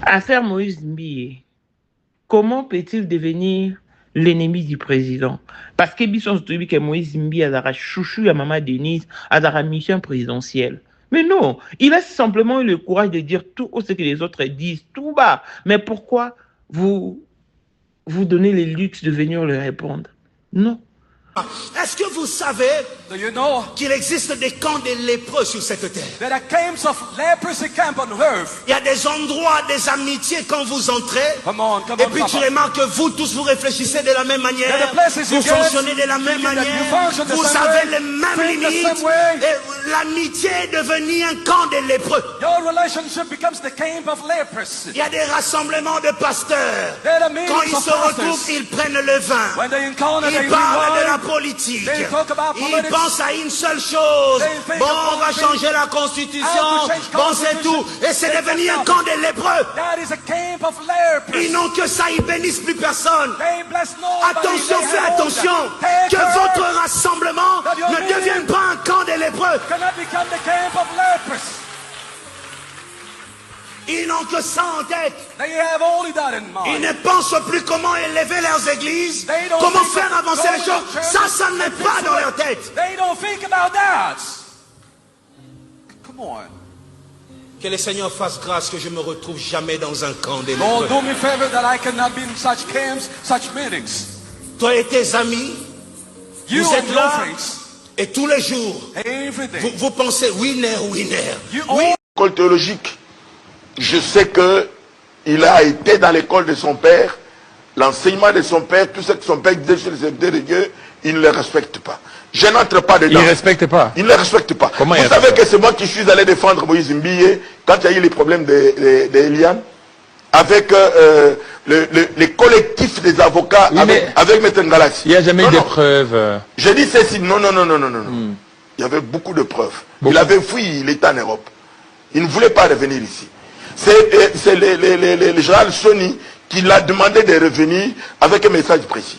Affaire Moïse Mbiye, comment peut-il devenir l'ennemi du président? Parce que Bisson se dit que Moïse Mbiye a chouchou à Maman Denise, a la mission présidentielle. Mais non, il a simplement eu le courage de dire tout ce que les autres disent, tout bas. Mais pourquoi vous donnez le luxe de venir leur répondre? Non. Est-ce que vous savez qu'il existe des camps de lépreux sur cette terre? There are camps of leprosy camp on earth. Il y a des endroits, des amitiés quand vous entrez. Et puis tu remarques que vous tous vous réfléchissez de la même manière. Vous fonctionnez de la même manière. Vous avez les mêmes limites. Et l'amitié est devenue un camp de lépreux. Your relationship becomes the camp of leprosy. Il y a des rassemblements de pasteurs. Quand ils se retrouvent, ils prennent le vin. Ils parlent de la politique. Ils pensent à une seule chose. Bon, on va changer la constitution. Bon, c'est tout. Et c'est devenu un camp de lépreux. Ils n'ont que ça, ils bénissent plus personne. Attention, fais attention. Que votre rassemblement ne devienne pas un camp de lépreux. Ils n'ont que ça en tête. Ils ne pensent plus comment élever leurs églises, comment faire avancer les choses. Ça n'est pas dans leur tête. Que le Seigneur fasse grâce que je me retrouve jamais dans un camp de lépreux. Toi et tes amis, vous êtes là et tous les jours, vous pensez winner. École théologique. Je sais qu'il a été dans l'école de son père, l'enseignement de son père, tout ce que son père disait sur les serviteurs de Dieu, il ne les respecte pas. Je n'entre pas dedans. Il ne respecte pas. Il ne les respecte pas. Comment vous savez que c'est moi qui suis allé défendre Moïse Mbiye quand il y a eu les problèmes d'Eliane, avec les collectifs des avocats, oui, avec M. Ngalassi. Il n'y a jamais eu de preuves. J'ai dit ceci, non. Il y avait beaucoup de preuves. Il avait fui, il était en Europe. Il ne voulait pas revenir ici. C'est le général Sony qui l'a demandé de revenir avec un message précis.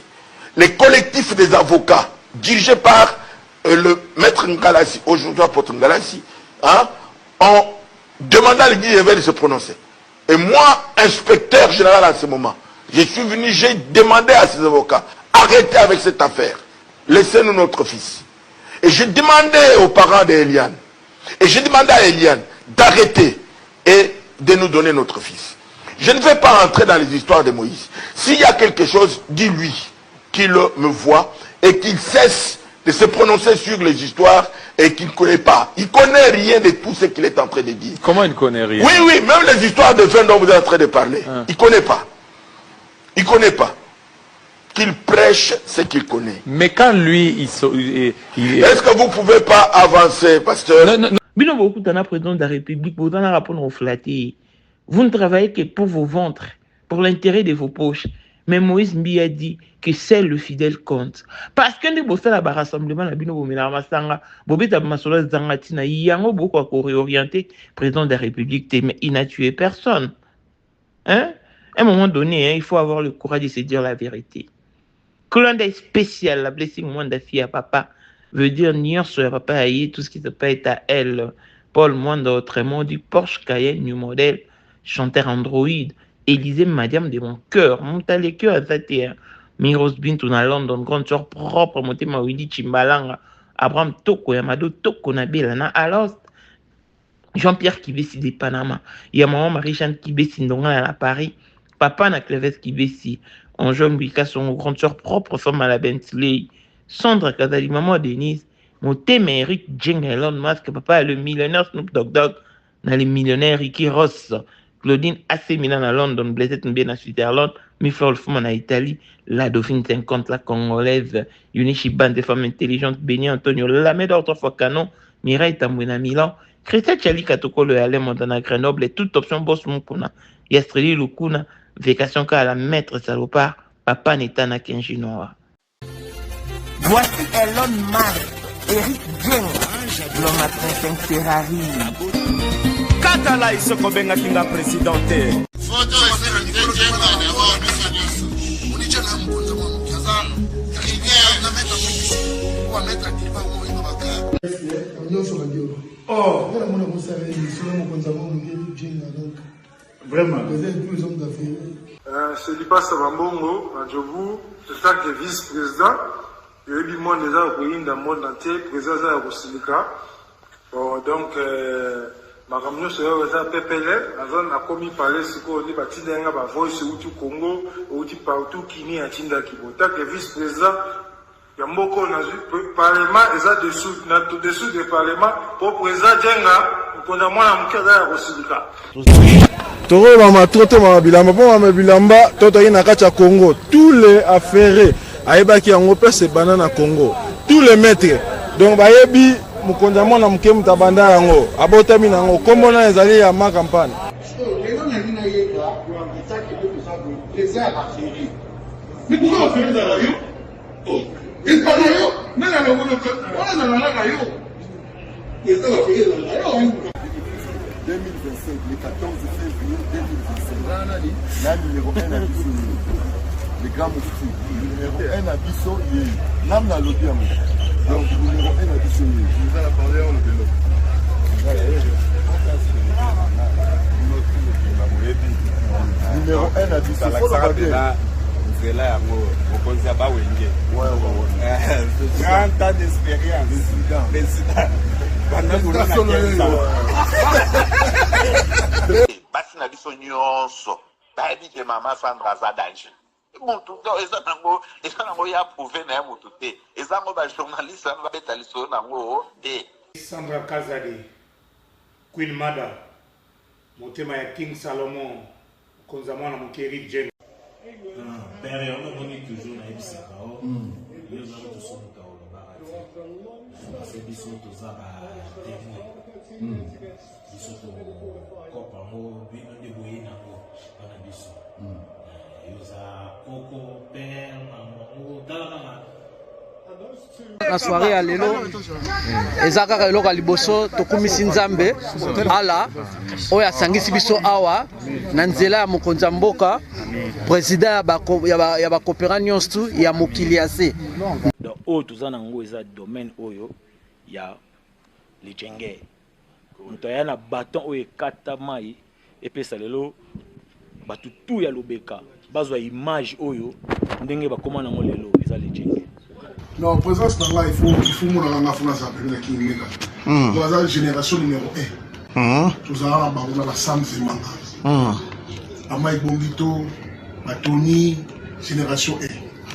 Les collectifs des avocats, dirigés par le maître Ngalassi, aujourd'hui apôtre Ngalassi, ont demandé à l'église de se prononcer. Et moi, inspecteur général à ce moment, je suis venu, j'ai demandé à ces avocats, arrêtez avec cette affaire, laissez-nous notre fils. Et j'ai demandé aux parents d'Eliane, et j'ai demandé à Eliane d'arrêter et de nous donner notre fils. Je ne vais pas entrer dans les histoires de Moïse. S'il y a quelque chose, dis-lui qu'il me voit et qu'il cesse de se prononcer sur les histoires et qu'il ne connaît pas. Il ne connaît rien de tout ce qu'il est en train de dire. Comment il ne connaît rien? Oui, même les histoires de vin dont vous êtes en train de parler. Il ne connaît pas. Il ne connaît pas. Qu'il prêche ce qu'il connaît. Mais quand lui, est-ce que vous ne pouvez pas avancer, pasteur? Non. Bino beaucoup dans la présidence de la République, vous en répondre au flatté. Vous ne travaillez que pour vos ventres, pour l'intérêt de vos poches. Mais Moïse Mbiye a dit que seul le fidèle compte. Parce que nous avons un rassemblement, nous avons un rassemblement, nous avons beaucoup à réorienter le président de la République, mais il n'a tué personne. À un moment donné, il faut avoir le courage de se dire la vérité. Colonne spécial, la blessing moins de fille à papa, veut dire nier sur papa aïe, tout ce qui se peut être à elle. Paul Mwanda autrement dit Porsche Cayenne, New Model, chanteur Android, Élisée Madiam de mon cœur, monta les cœurs à sa terre. Miros Bintou na London, grande soeur propre, monté Mawidi Chimbalanga, Abraham Toko, Yamado Toko Nabila na Alost, Jean-Pierre Kibesi de Panama, Yamaman Marie-Jeanne Kibesi Ndonga à Paris, Papa na Cleves Kibesi, Anjo Mbika son grande soeur propre, femme à la Bentley, Sandra Kazali, maman Denise, mon thème Eric Jeng Elon Musk, papa le millionnaire Snoop Dogg, dans les millionnaires Ricky Ross, Claudine AC Milan à London, Blaisette Mbé à Switzerland, Mifol Fouman à Italie, la Dauphine 50, la Congolaise, Yunichi Bande des femmes intelligentes, Béni Antonio Lamed autrefois Canon, Mireille Tambouina Milan, Christian Chali Katoko le Alem Montana Grenoble et toute option Boss Mukuna, Yastreli Lukuna, Vécation à la maître salopard, Papa Netana Kenjinoa. Voici Elon Musk, Eric Jeng, l'homme à 35 Ferrari. Katala iso kobenga kinga presidente. Photo Eric Jeng d'abord, monsieur. Unicha na mbonza mwa mkazana. Kibia na meta mkisi. Kwa meta kipa mwa ino baka. Oh. Mwana mwana musare ni solo mkonza mwa Eric Jeng donc. Vraiment. C'est Lipa Sabambongo, à Djobou, c'est ça qui est vice-président. Il y a eu du monde déjà au pays, dans le monde entier, président de la Rosilika. Donc, ma camion c'est un PPL, la zone a commis parler, c'est qu'on dit, bâti d'un gars, voice au Congo, ou partout, qui n'y a Tinda Kibota, qui est vice-président. Il y a beaucoup de parlement, et ça dessous du parlement, pour président Djenga, pour qu'on a moins à mourir à Rosilika. Toro mama trote mama bilamba po mama bilamba toto ina kacha Congo tous les affaires ayebaki yango pese banana Congo tous les maîtres donc bayebi mukonza mwana muke mutabanda yango abotami nango kombo na ezali ya ma campagne le 14 février 2025. La numéro 1 à Bisso, le grand moufti. Numéro 1 à Bisso, l'âme n'a l'autre. Donc, numéro 1 à Bisso. Vous allez parler en le vélo. Numéro 1 à Bisso. Il faut le rappeler. C'est là, on pense à Bawenge. Ouais. 30 ans d'expérience. Président. Basi na biso nyonso bayebi ke mama Sandra aza danger mutu eza nango ya prouve na ya mutu te eza ngo bajournaliste wana babeta lisolo nango te. Sandra Kazadi, Queen Mada, motema ya King Salomon, konza mwana mokeri Jen. Père on moni toujours na ebisaka o yo za mutu so muta o barati c'est biso to za ba témoin biso to kopa mo bino de boyina ko na biso yo za koko père maman tala na soirée ya lelo eza kaka eloko ya liboso tokumisi nzambe ala oyo asangisi biso awa na nzela ya mokonzi ya mboka président ya bakopera nyonso ya mokili ya se donc oyo toza nango eza domaine oyo ya lijenge moto aya na baton oyo ekata mai epesa lelo bato tu ya lobeka bazwa image oyo ndenge bakoma nango lelo eza lijenge. Non, présence dans là, il faut mon enfant ça peut qui mega. Dans la génération numéro 1. Tous à la Sam Zemanga. Amai Bombito, Batoni, génération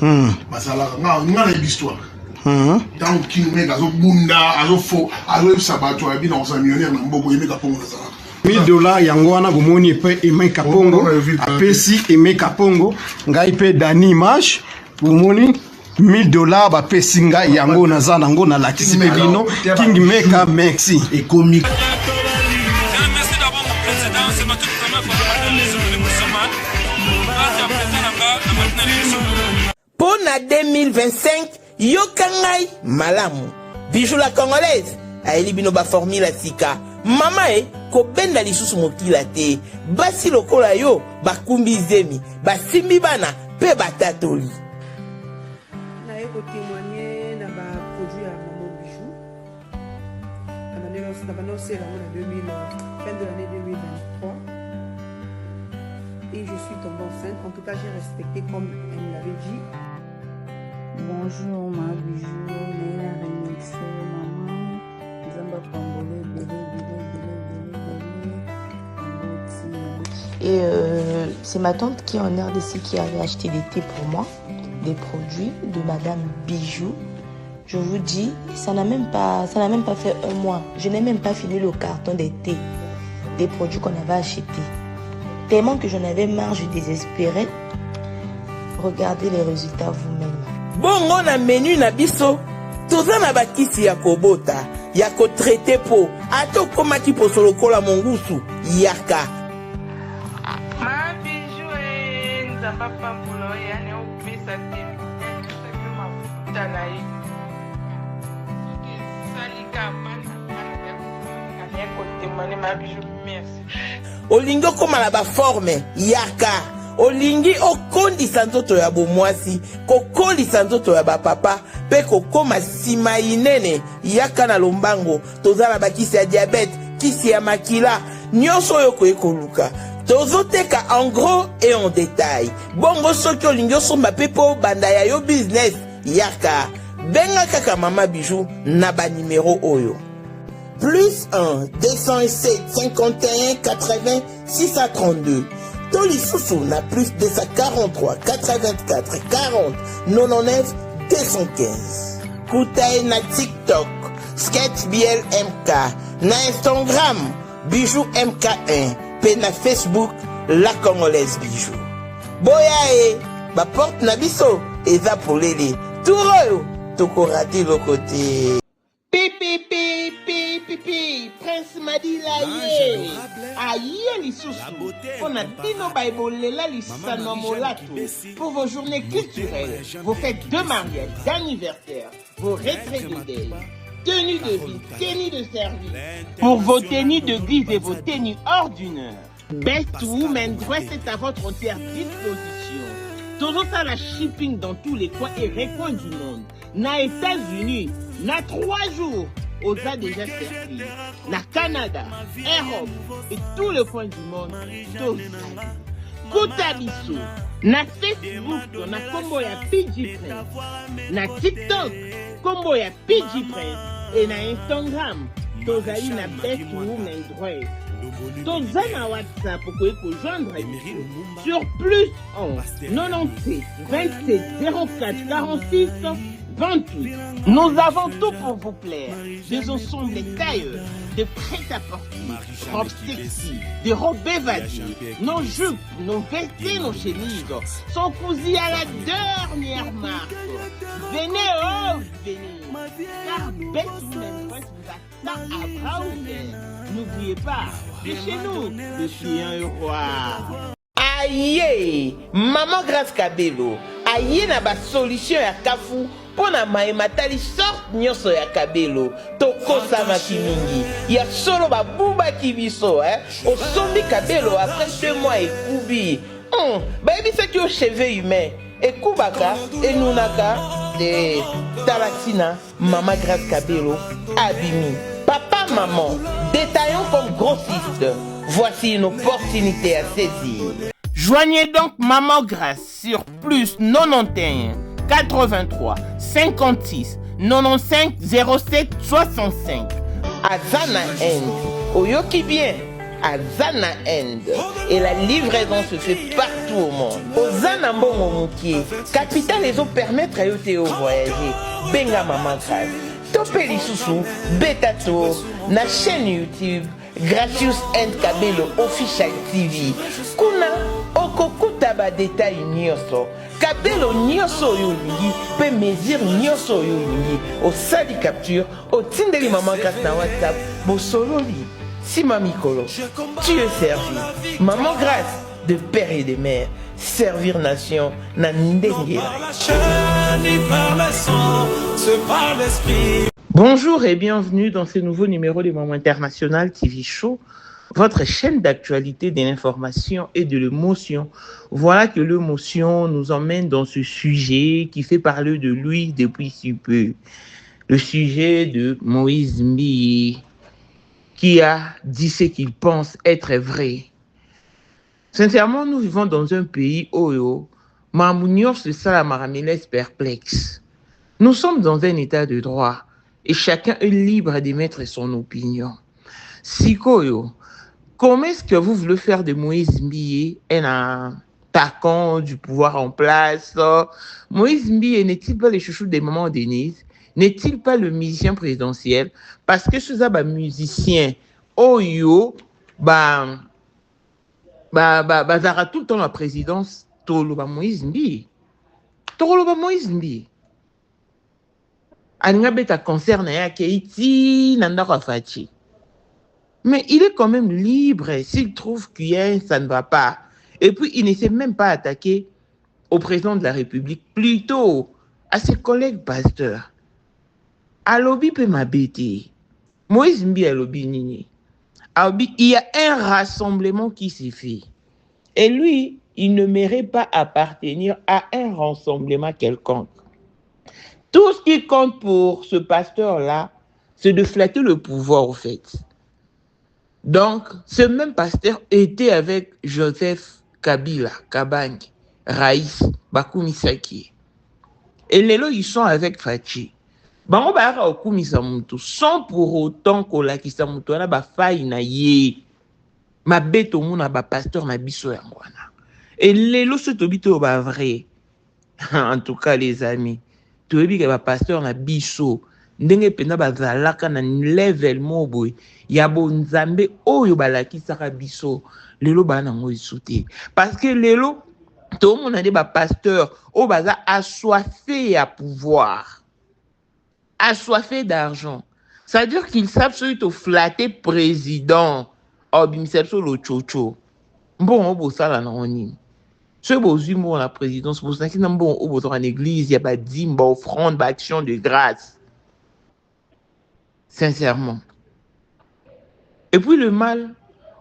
1. Masala, on a l'histoire. Dans qui mega zo bunda, azo fo, azo sabato abi dans un millionnaire na mboko yemeka pongo ça. $1000 yango wana bomoni pe emeka pongo apesi emeka pongo ngai pe dani image bomoni $1000 ba pesinga yango naza nango na lakisi pe bino King Meka merci et comique. Merci d'avoir mon président, c'est ma toute première fois dans les zones de Moussaman. Merci à président Pour la 2025, yokangai malamu. Bijou la congolaise, aeli bino ba formule sika. Mama ko benda lisusu mokila te. Basi lokola yo bakumbi zemi, basimbi bana pe batatoli. Pour témoigner dans le produit à Maman Bijou. On a annoncé fin de l'année 2023. Et je suis tombée enceinte. En tout cas, j'ai respecté comme elle me l'avait dit. Bonjour, ma Bijou. Néla remixé, maman. Zamba Pambole, bébé. Et c'est ma tante qui est en RDC qui avait acheté des thés pour moi. Des produits de Madame Bijou. Je vous dis, ça n'a même pas fait un mois. Je n'ai même pas fini le carton des thés, des produits qu'on avait achetés. Tellement que j'en avais marre, je désespérais. Regardez les résultats vous-même. Bon, on a menu na biso. Tout ça na bakisi ya kobota, ya ko traité po. Ato koma ki po solo kola mongusu, yaka. Ma Bijou nzamba pambulo yani opesa te. Talayi. Salika bana bana ko témoigner ma Bijou merci. Olingo koma na ba forme, yaka. Olingi okondisa nzoto ya bomwasi, kokolisa nzoto ya bapapa, pe kokoma sima inene, yaka na lombango, tozala bakisi ya diabete, kisi ya makila, nyonso yo koekoluka. tozoteka en gros et en détail. Bongo soki olingi osomba pe po banda ya yo business yaka benga kaka Mama Bijou na ba numéro oyo. Plus 1 207 51 80 632. Tolisusu na plus 243 84 40 99 215. Koutaye na TikTok Sketch BLMK, na Instagram Bijou MK1, pe na Facebook La Congolaise Bijou. Boya ba porte na biso eza polele. Touro toko raté le côté. Pipi pipi pipi Prince Madila ye. Aïe lisusu. On a dino baibolela lisano molato. Pour vos journées culturelles, vos fêtes de mariage, d'anniversaire, vos retraites de deuil, tenues de vie, tenues de service. Pour vos tenues de guise et vos tenues ordinaires, Best Women Dress est à votre entière disposition. Toujours à la shipping dans tous les coins et recoins du monde. Na États-Unis, na 3 jours, aux a déjà servi. Na Canada, Europe et tous les coins du monde, tous. Koutabiso, na Facebook, na combo ya PG Prince. Na TikTok, combo ya PG Prince. Et na Instagram, tozali na Best Women Dress. Toza na WhatsApp pour joindre sur plus 11 97 27 04 46 28. Nous avons tout pour vous plaire. Des ensembles tailleurs, des prêt-à-porter, robes sexy, des robes évadées, nos jupes, nos vestes, nos chemises sont cousues à la dernière marque. Venez, oh, venez. Car Best Women Dress vous attend à bras ouverts. N'oubliez pas, c'est chez nous, je suis un roi. Aïe, Maman Grâce Kabelo, aïe na ba solution ya kafu pona maematali sorte nyonso ya Kabelo. Tokosa makimingi, ya solo ba buba kibiso, osombi Kabelo après 2 mois ekubi. Baby c'est que cheveux humains, ekubaka, enunaka, de Talatina, Maman Grâce Kabelo, abimi. Papa, maman, détaillons comme grossiste. Voici une opportunité à saisir. Joignez donc Maman Grâce sur plus 91 83 56 95 07 65. Azana End. Oyoki bien. Azana End. Et la livraison se fait partout au monde. Ozana Mbongo Moukié. Capitale les autres permettre à Yotéo voyager. Benga Maman Grâce. Topeli Soussou, Betato, na chaîne YouTube, Gracious and Kabelo Official TV. Kuna, okokuta ba détail nyoso. Kabelo nyoso yolingi, pe mesure nyoso yolingi. Au sali capture, au tindeli Maman Grâce na WhatsApp, bo sololi. Si Mamikolo, tu es servi. Maman Grâce, de père et de mère, servir nation, na ndenge. Bonjour et bienvenue dans ce nouveau numéro du Moment International TV Show, votre chaîne d'actualité, de l'information et de l'émotion. Voilà que l'émotion nous emmène dans ce sujet qui fait parler de lui depuis si peu. Le sujet de Moïse Mbi, qui a dit ce qu'il pense être vrai. Sincèrement, nous vivons dans un pays où Mamounior se salamaramelès perplexe. Nous sommes dans un état de droit et chacun est libre d'émettre son opinion. Sikoyo, comment est-ce que vous voulez faire de Moïse Mbi un attaquant du pouvoir en place? Moïse Mbi n'est-il pas le chouchou des mamans Denise? N'est-il pas le musicien présidentiel? Parce que ce sont des musiciens Oyo, bazara tout le temps la présidence, Toloba Moïse Mbi. Toloba Moïse Mbi. Alinga beta concert na ya Keiti, nanda kwa fachi. Mais il est quand même libre s'il trouve que ça ne va pas. Et puis il ne s'est même pas attaqué au président de la République, plutôt à ses collègues pasteurs. Alobi peut m'abêter. Moïse Mbi alobi nini. Alobi, il y a un rassemblement qui s'est fait. Et lui, il ne mérite pas appartenir à un rassemblement quelconque. Tout ce qui compte pour ce pasteur-là, c'est de flatter le pouvoir, au fait. Donc, ce même pasteur était avec Joseph Kabila, Kabang, Raïs, Bakumisaki. Et les lots, ils sont avec Fachi. Bango ba okumisa mutu sans pour autant kolakisa mutu wana ba faille na ye. Ma bête au monde ba pasteur na biso yangwana. Et les lots se tobito ba vrai. En tout cas les amis, toyebi ke ba pasteur na biso ndenge pena bazalaka na level moboy ya bonzambe oyo balakisaka biso lelo bana ngo isute parce que lelo tout le monde a des pasteurs au baza assoiffé à pouvoir, assoiffé d'argent. Ça veut dire qu'ils savent surtout flatter président. Oh, bimselso lo chocho. Bon, on bosse là non ni. Ce beau humour la présidence, pour ça qui n'a bon au bout en église, il y a pas dîme, offrande, action de grâce. Sincèrement. Et puis le mal,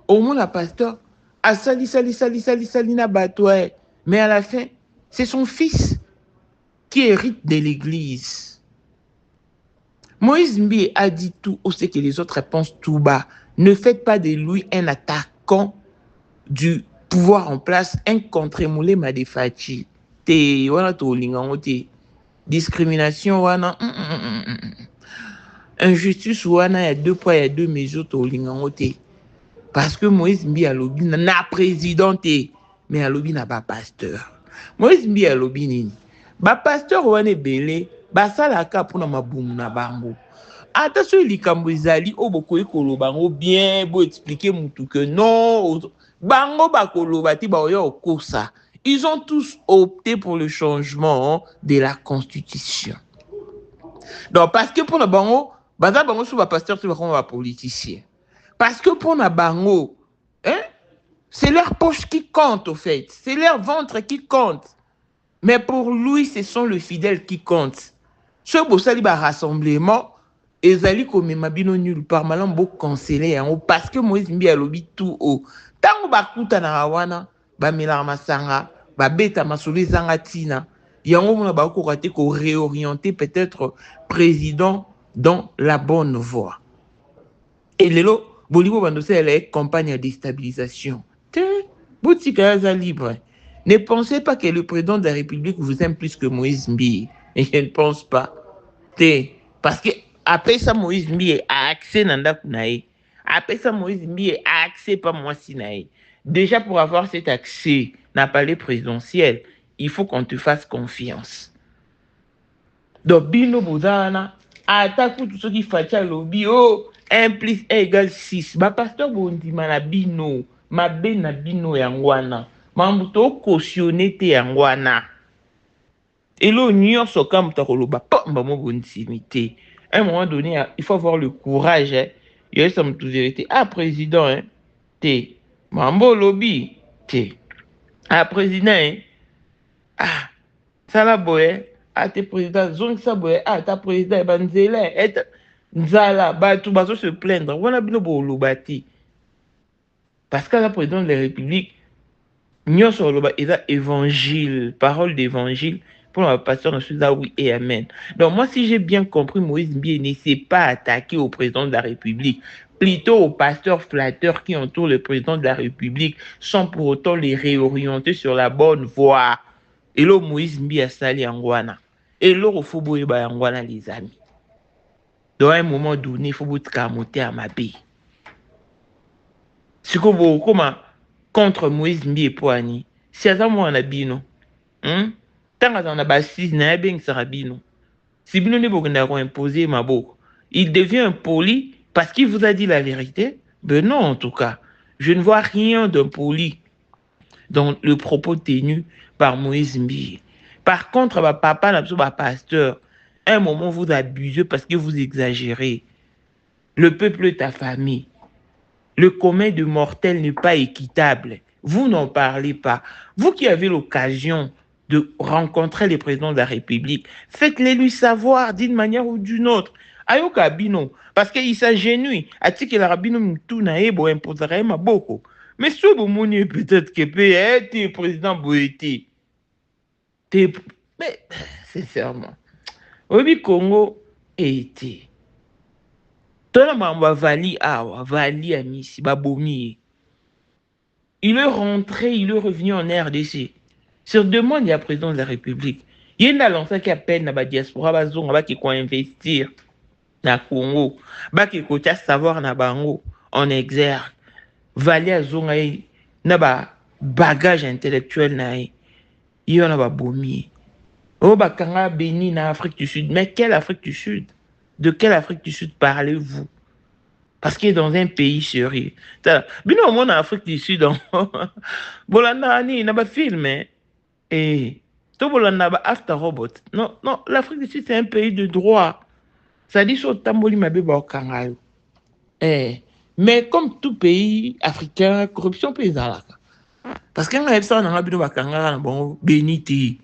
au moins la pasteur a sali na batoué. Mais à la fin, c'est son fils qui hérite de l'église. Moïse Mbi a dit tout au ce que les autres pensent tout bas. Ne faites pas de lui un attaquant du pouvoir en place, un contre-moulé Madefachi. Te wana to lingango te discrimination wana injustice wana ya deux poids ya deux mesures to lingango te. Parce que Moïse Mbi a lobby na présidenté. Mais alobi na ba pasteur. Moïse Mbi alobi nini? Ba pasteur wane belé, ba salaka pona mabumu na bango. Ata so likambo ezali o boko ekolo bango bien, bo expliquer mutu que non, bango ba koloba ti ba oyo okosa. Ils ont tous opté pour le changement de la constitution. Donc parce que pour na bango, baza bango sou ba pasteur ti ba comme ba politicien. Parce que pour na bango, hein? C'est leur poche qui compte, au fait. C'est leur ventre qui compte. Mais pour lui, ce sont les fidèles qui comptent. Ce beau saliba rassemblement, ezali comme mabino nulle part, malam beau canceller parce que Moïse Mbi a lobby tout haut. Tango bakuta na rawana, ba mela masanga, ba beta masoli zanga tina. Yango mona ba ko raté ko réorienter peut-être président dans la bonne voie. Et lelo Bolibo Bandose elle est campagne de déstabilisation. Boutique libre. Ne pensez pas que le président de la République vous aime plus que Moïse Mbi. Et je ne pense pas. Parce que après ça, Moïse Mbi a accès à Kunaï. Après ça, Moïse Mbi a accès pas moi Sinaï. Déjà pour avoir cet accès dans le palais présidentiel, il faut qu'on te fasse confiance. Donc, Bino Bouzana, attaque tout ce qui fait à lobby. Oh, 1 plus 1 égale 6. Ma pasteur Bondima na Bino. Ma na bino yangwana mambuto cautionné te yangwana et l'union so comme ta koloba pamba mo bonsimité à un moment donné il faut avoir le courage hein il y a some toute vérité président hein te mambo lobby te président hein ça la boye te président zone ça boye ta président banzela nzala ba tout bazo se plaindre wana bino bo lobati. Parce que la présidente de la République, nous sommes évangile, parole d'évangile, pour le pasteur, nous sommes là, oui et amen. Donc, moi, si j'ai bien compris, Moïse Mbi ne s'est pas attaqué au président de la République, plutôt aux pasteurs flatteurs qui entourent le président de la République, sans pour autant les réorienter sur la bonne voie. Et là, Moïse Mbi a sali Angwana. Et là, il faut boire Angwana, les amis. Donc, à un moment donné, il faut boire Kamote à ma baie. Si vous comment contre Moïse Mbi et Poani, si à ça moi on a bino, tant qu'on a bassis na bien sarabino. Si bino ne peut imposer ma bouche, il devient impoli parce qu'il vous a dit la vérité. Ben non en tout cas, je ne vois rien d'impoli dans le propos tenu par Moïse Mbi. Par contre, papa n'a pas pasteur. Un moment vous abusez parce que vous exagérez. Le peuple est affamé. Le commun de mortels n'est pas équitable. Vous n'en parlez pas. Vous qui avez l'occasion de rencontrer le président de la République, faites-le lui savoir d'une manière ou d'une autre. Ayoka bino, parce qu'il s'agenouille. A-t-il que la rabino m'touna ebo imposerait ma boko. Mais ce bomoni peut-être que peut-être président Boété. Mais sincèrement, Obi Congo été. Tona mamba vali awa, vali amisi, babomi. Il est rentré, il est revenu en RDC. Sur demande du président de la République. Il y a lancé qui appelle na ba diaspora bazonga qui ko investir na Congo, qui ko tia savoir na bango en exergue. Vali azonga na ba bagage intellectuel na y en a ba bomi. Oh bakanga béni na Afrique du Sud. Mais quelle Afrique du Sud? De quelle Afrique du Sud parlez-vous? Parce qu'il est dans un pays sérieux. Bien au moins en Afrique du Sud, Bolanda ni n'a pas film, et tout Bolanda ba after robot. Non, non, l'Afrique du Sud c'est un pays de droit. Ça dit sur tamboli mabe ba okanga. Mais comme tout pays africain, corruption peut ezalaka. Parce que on ça na bino bakanga na bon béniti.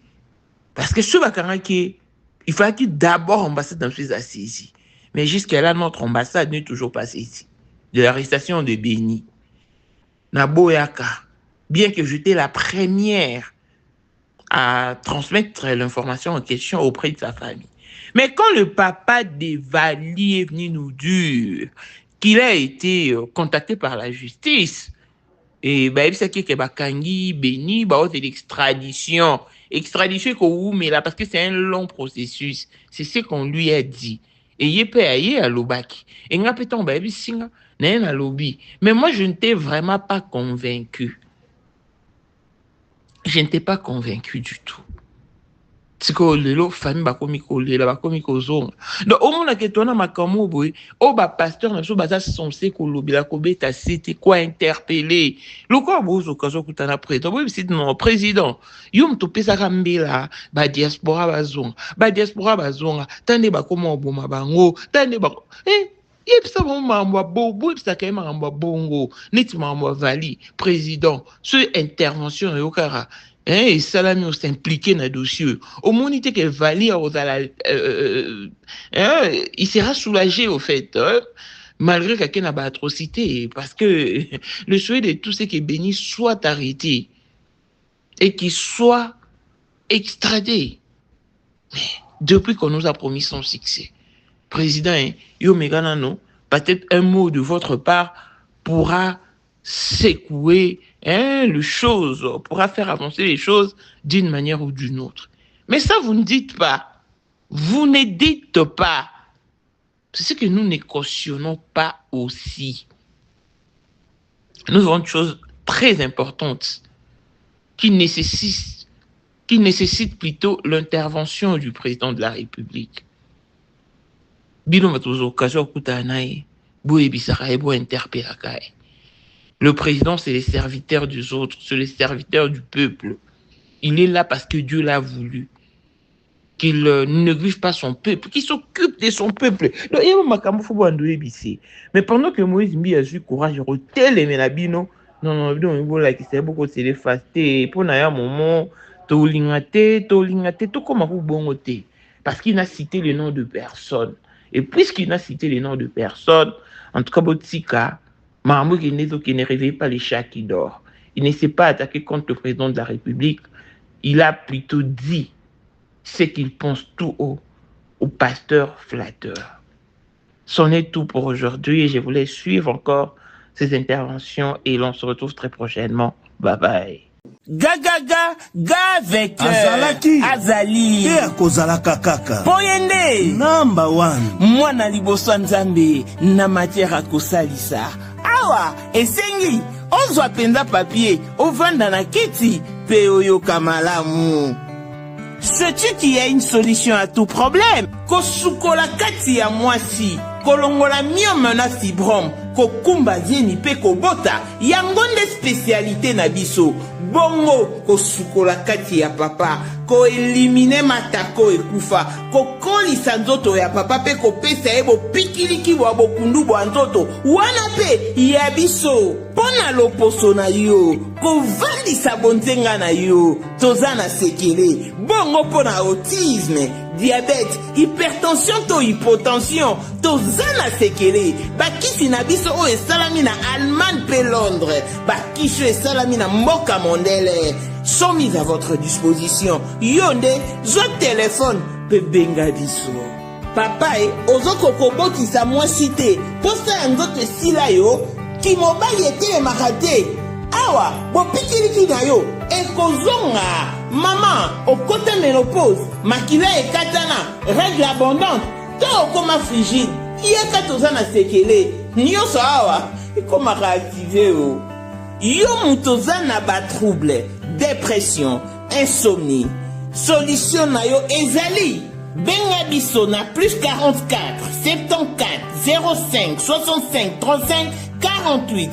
Parce que ce bakanga qui il faut qu'il d'abord ambassade dans ses assises. Mais jusqu'à là, notre ambassade n'est toujours pas ici. De l'arrestation de Béni. Naboyaka. Bien que j'étais la première à transmettre l'information en question auprès de sa famille. Mais quand le papa de Vali est venu nous dire qu'il a été contacté par la justice, et il s'est dit que Bakangi, Béni, c'est l'extradition. Extradition, mais là, parce que c'est un long processus. C'est ce qu'on lui a dit. Et il peut aller à l'Obaki. Et il a peut tomber à lobby. Mais moi, je n'étais vraiment pas convaincu. Je n'étais pas convaincu du tout. C'est que le famille va comme zone. Donc au moment que toi na makamo boy, au ba pasteur na so baza censé ko lobila ko beta cité quoi interpeller. Le quoi bozo kazo kutana président, boy c'est non président. Yum to pesa kambela ba diaspora bazonga. Tande ba komo boma bango, tande ba yepsa mambo bobo yepsa kay mambo bongo, niti mambo vali président. Ce intervention yokara et Salami s'impliquer dans le dossier. Au moment où que Vali il sera soulagé au fait, malgré qu'il y ait une atrocité, parce que le souhait de tous ceux qui bénissent soit arrêté et qu'il soit extradé. Mais depuis qu'on nous a promis son succès, président, yo meganano, peut-être un mot de votre part pourra secouer les choses, pourra faire avancer les choses d'une manière ou d'une autre. Mais ça, vous ne dites pas. Vous ne dites pas. C'est ce que nous ne cautionnons pas aussi. Nous avons une chose très importante qui nécessite plutôt l'intervention du président de la République. Le président, c'est les serviteurs des autres, c'est les serviteurs du peuple. Il est là parce que Dieu l'a voulu. Qu'il ne néglige pas son peuple, qu'il s'occupe de son peuple. Mais pendant que Moïse Mbi a eu courage, non, c'est beaucoup de les fastés. Pour un moment, tout comme un parce qu'il n'a cité le nom de personne. Et puisqu'il n'a cité le nom de personne, en tout cas, Botsika, Mahamou qui ne réveille pas les chats qui dorment. Il ne s'est pas attaqué contre le président de la République. Il a plutôt dit ce qu'il pense tout haut au pasteur flatteur. C'en est tout pour aujourd'hui et je voulais suivre encore ces interventions et l'on se retrouve très prochainement. Bye bye. Gaga avec Azali et akozalaka kaka Poyende number 1 mwana liboso nzambe na matière akosalisa awa esengi ozwa penza papier ovanda na kiti pe oyoka malamu. Sais-tu qu'il y a une solution à tout problème? Kosukola kati ya mwasi kolongola myome na fibrome kokumba zeni pe kobota yango nde spécialité na biso. Bongo kosukola kati ya papa ko elimine matako ekufa kokolisa nzoto ya papa pe kopesa ebo pikiliki wa bokundu bwa nzoto wana pe ya biso pona loposo na yo kovandisa bonzenga na yo toza na sekele bongo pona autisme diabète hypertension to hypotension toza na sekele bakisi na biso o esalami na Allemagne pe Londres bakisi esalami na mboka mondele sont mis à votre disposition. Yonde, zo téléphone, pe benga biso. papa ozokokobokisa mwasi te posa ya nzoto esila yo kimobali etelemaka te awa bopikiliki na yo ekozonga mama okota ménopause makila ekatana règle abondante to okoma frigide yeka toza na sekele nyonso awa ekomaka active o yo mutu oza na batrouble dépression insomnie solution na yo ezali benga biso na plus 44 74 05 65 35 48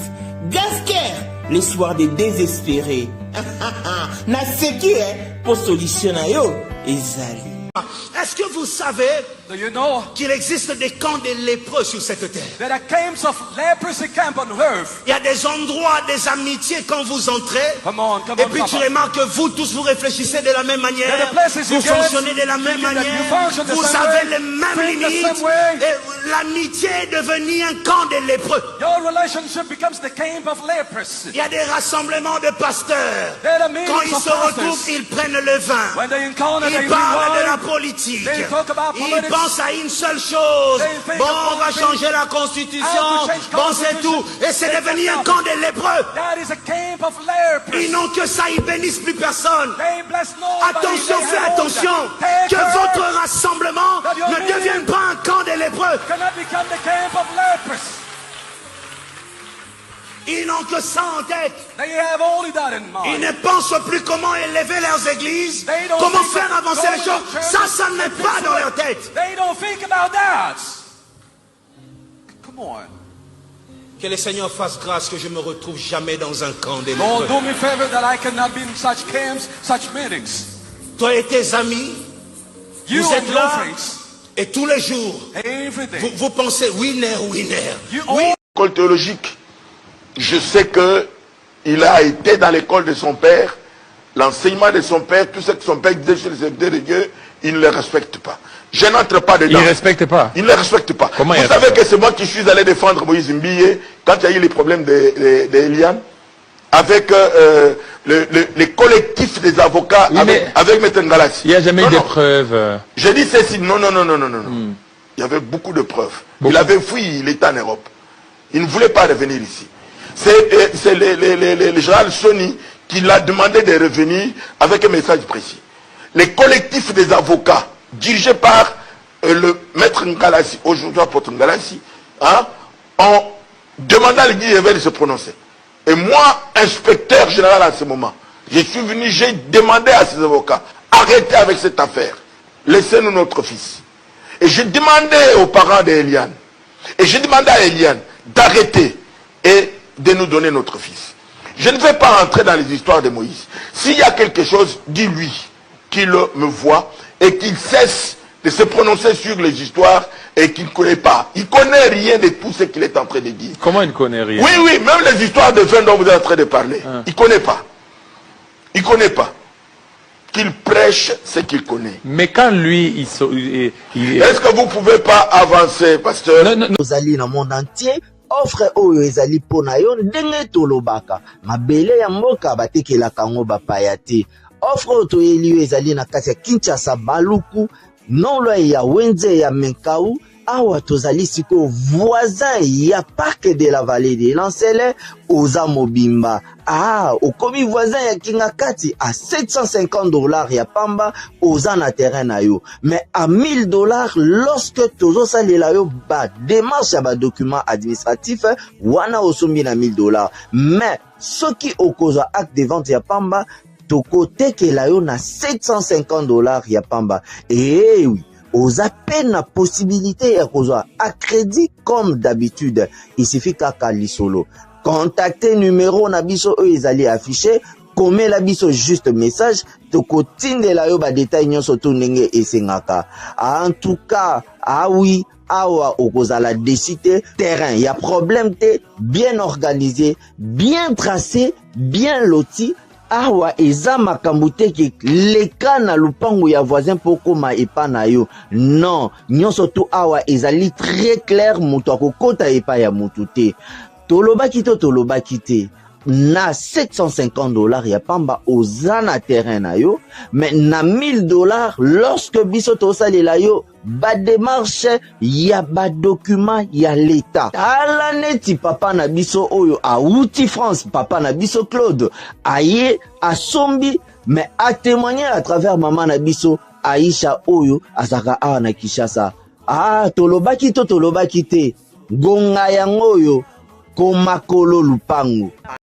Gasker, le soir des désespérés. Na sécu pour solution na yo ezali. Est-ce que vous savez qu'il existe des camps de lépreux sur cette terre? There are camps of leprosy camp on earth. Il y a des endroits, des amitiés quand vous entrez. Et puis tu remarques que vous tous vous réfléchissez de la même manière. Vous fonctionnez de la même manière. Vous avez les mêmes limites. Et l'amitié est devenue un camp de lépreux. Your relationship becomes the camp of leprosy. Il y a des rassemblements de pasteurs. Quand ils se retrouvent, ils prennent le vin. Ils parlent de la politique. Ils pensent à une seule chose. Bon, on va changer la constitution. Bon, c'est tout. Et c'est devenu un camp de lépreux. Ils n'ont que ça, ils bénissent plus personne. Attention, fais attention. Que votre rassemblement ne devienne pas un camp de lépreux. Ils n'ont que ça en tête. Ils ne pensent plus comment élever leurs églises, comment faire avancer les choses. Ça n'est pas dans leur tête. Que le Seigneur fasse grâce que je me retrouve jamais dans un camp de lépreux. Toi et tes amis, vous êtes là et tous les jours, vous pensez winner. École théologique. Je sais qu'il a été dans l'école de son père, l'enseignement de son père, tout ce que son père disait sur les serviteurs de Dieu, il ne le respecte pas. Je n'entre pas dedans. Il ne respecte pas. Il ne le respecte pas. Comment vous savez que c'est moi qui suis allé défendre Moïse Mbiye quand il y a eu les problèmes d'Eliane, avec les collectifs des avocats, oui, avec M. Ngalassi. Il n'y a jamais eu de preuves. J'ai dit ceci, non. Il y avait beaucoup de preuves. Il avait fui, il était en Europe. Il ne voulait pas revenir ici. C'est le général Sony qui l'a demandé de revenir avec un message précis. Les collectifs des avocats, dirigés par le maître Ngalassi, aujourd'hui apôtre Ngalassi, ont demandé à l'église de se prononcer. Et moi, inspecteur général à ce moment, je suis venu, j'ai demandé à ces avocats, arrêtez avec cette affaire, laissez-nous notre fils. Et j'ai demandé aux parents d'Eliane, et j'ai demandé à Eliane d'arrêter et de nous donner notre fils. Je ne vais pas entrer dans les histoires de Moïse. S'il y a quelque chose, dis-lui qu'il me voit et qu'il cesse de se prononcer sur les histoires et qu'il ne connaît pas. Il ne connaît rien de tout ce qu'il est en train de dire. Comment il ne connaît rien? Oui, même les histoires de vin dont vous êtes en train de parler. Il ne connaît pas. Il ne connaît pas. Qu'il prêche ce qu'il connaît. Mais quand lui, est-ce que vous ne pouvez pas avancer, pasteur? Nous allons dans le monde entier. Offre oyo ezali pona yo ndenge tolobaka mabele ya mboka batekelaka ngo bapaya te. Offre oyo toyeli yo ezali na kati ya Kinshasa Baluku nolo ya Wenze ya Menkau awa tozali siko voisin ya parc de la vallée de Lancele oza mobimba okomi voisin ya Kingakati à $750 ya pamba oza na terrain na yo mais à $1000 lorsque tozo salela yo ba démarche ya ba document administratif wana osombi na $1000 mais soki okozwa acte de vente ya pamba tokotekela yo na $750 ya pamba oui aux appels la possibilité ya kozwa à crédit comme d'habitude il suffit kaka lisolo contacter numéro na biso eux ezali affiché comme la biso juste message tokotindela yo ba détail nyonso to ndenge esengaka en tout cas oui awa okozala décider terrain y a problème te bien organisé bien tracé bien loti awa eza makambo te ke leka na lupango ya voisin poko ma epa na yo non nyonso to awa ezali très clair moto akokota epa ya motu te tolobaki te na $750 ya pamba ozana terrain na yo, mais na $1000 lorsque biso tosalela yo ba démarche ya ba document ya l'état. Ala neti papa na biso oyo auti France, papa na biso Claude aye asombi, mais a témoigner à travers maman na biso Aisha oyo azaka awa na Kinshasa. Tolobaki to tolobaki te, gonga yango yo komakolo lupango.